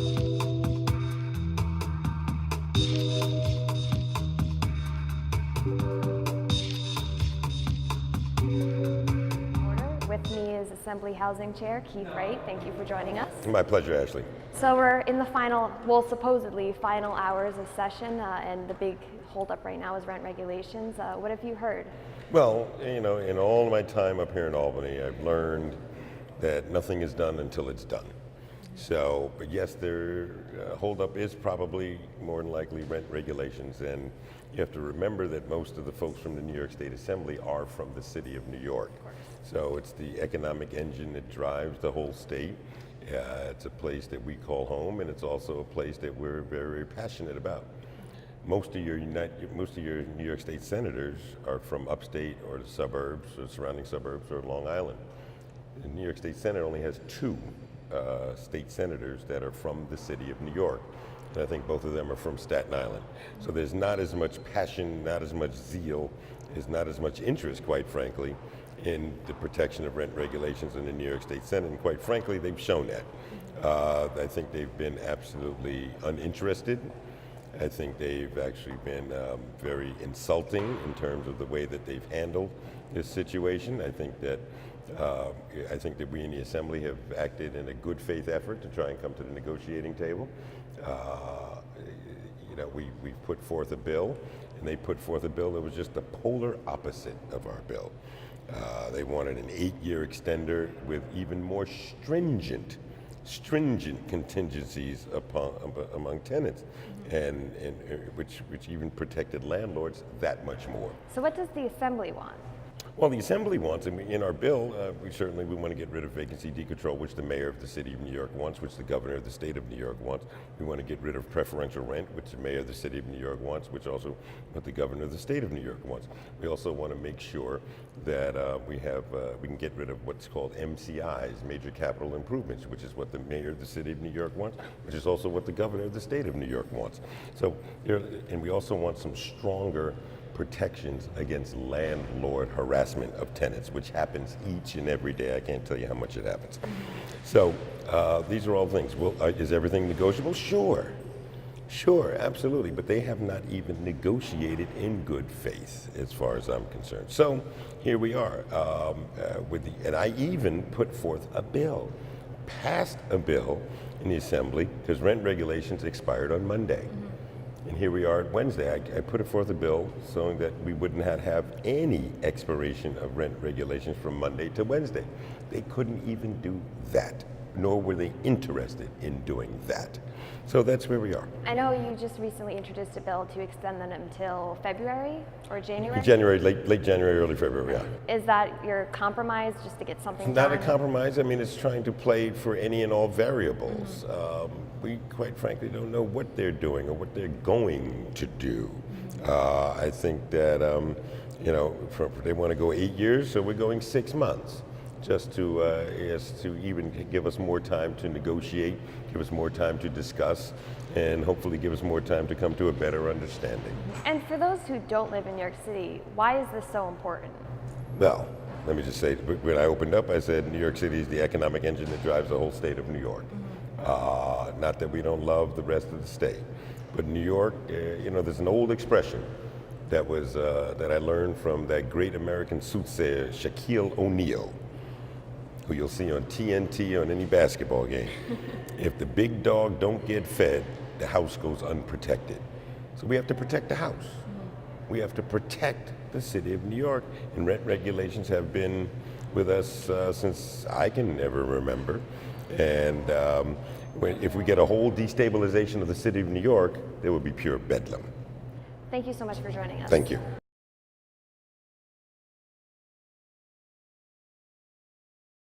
With me is Assembly Housing Chair Keith Wright. Thank you for joining us. My pleasure, Ashley. So we're in the final, well, supposedly final hours of session, and the big holdup right now is rent regulations. What have you heard? Well, you know, in all my time up here in Albany, I've learned that nothing is done until it's done. So, but yes, their holdup is probably more than likely rent regulations, and you have to remember that most of the folks from the New York State Assembly are from the city of New York. So it's the economic engine that drives the whole state. It's a place that we call home, and it's also a place that we're very, very passionate about. Most of your New York State senators are from upstate or the suburbs or surrounding suburbs or Long Island. The New York State Senate only has two state senators that are from the city of New York. And I think both of them are from Staten Island. So there's not as much passion, not as much zeal, there's not as much interest, quite frankly, in the protection of rent regulations in the New York State Senate, and quite frankly, they've shown that. I think they've been absolutely uninterested. I think they've actually been very insulting in terms of the way that they've handled this situation. I think that we in the Assembly have acted in a good faith effort to try and come to the negotiating table. You know, we've put forth a bill, and they put forth a bill that was just the polar opposite of our bill. They wanted an 8-year extender with even more stringent contingencies among tenants, and which even protected landlords that much more. So what does the Assembly want? Well, the Assembly wants, and in our bill, we want to get rid of vacancy decontrol, which the mayor of the city of New York wants, which the governor of the state of New York wants. We want to get rid of preferential rent, which the mayor of the city of New York wants, which also what the governor of the state of New York wants. We also want to make sure that we can get rid of what's called MCIs, major capital improvements, which is what the mayor of the city of New York wants, which is also what the governor of the state of New York wants. So, and we also want some stronger protections against landlord harassment of tenants, which happens each and every day. I can't tell you how much it happens. So these are all things. Well, is everything negotiable? Sure, absolutely. But they have not even negotiated in good faith, as far as I'm concerned. So here we are, and I even put forth a bill, passed a bill in the Assembly, because rent regulations expired on Monday. And here we are Wednesday. I put forth a bill so that we wouldn't have any expiration of rent regulations from Monday to Wednesday. They couldn't even do that, nor were they interested in doing that. So that's where we are. I know you just recently introduced a bill to extend them until February or January? Late January, early February, yeah. Is that your compromise, just to get something done? Not a compromise. I mean, it's trying to play for any and all variables. We quite frankly don't know what they're doing or what they're going to do. I think that, you know, they want to go 8 years, so we're going 6 months. Just to even give us more time to negotiate, give us more time to discuss, and hopefully give us more time to come to a better understanding. And for those who don't live in New York City, why is this so important? Well, let me just say, when I opened up, I said New York City is the economic engine that drives the whole state of New York. Not that we don't love the rest of the state, but New York, you know, there's an old expression that I learned from that great American soothsayer, Shaquille O'Neal, who you'll see on TNT on any basketball game. If the big dog don't get fed, the house goes unprotected. So we have to protect the house. We have to protect the city of New York, and rent regulations have been with us since I can ever remember. And if we get a whole destabilization of the city of New York, there will be pure bedlam. Thank you so much for joining us. Thank you.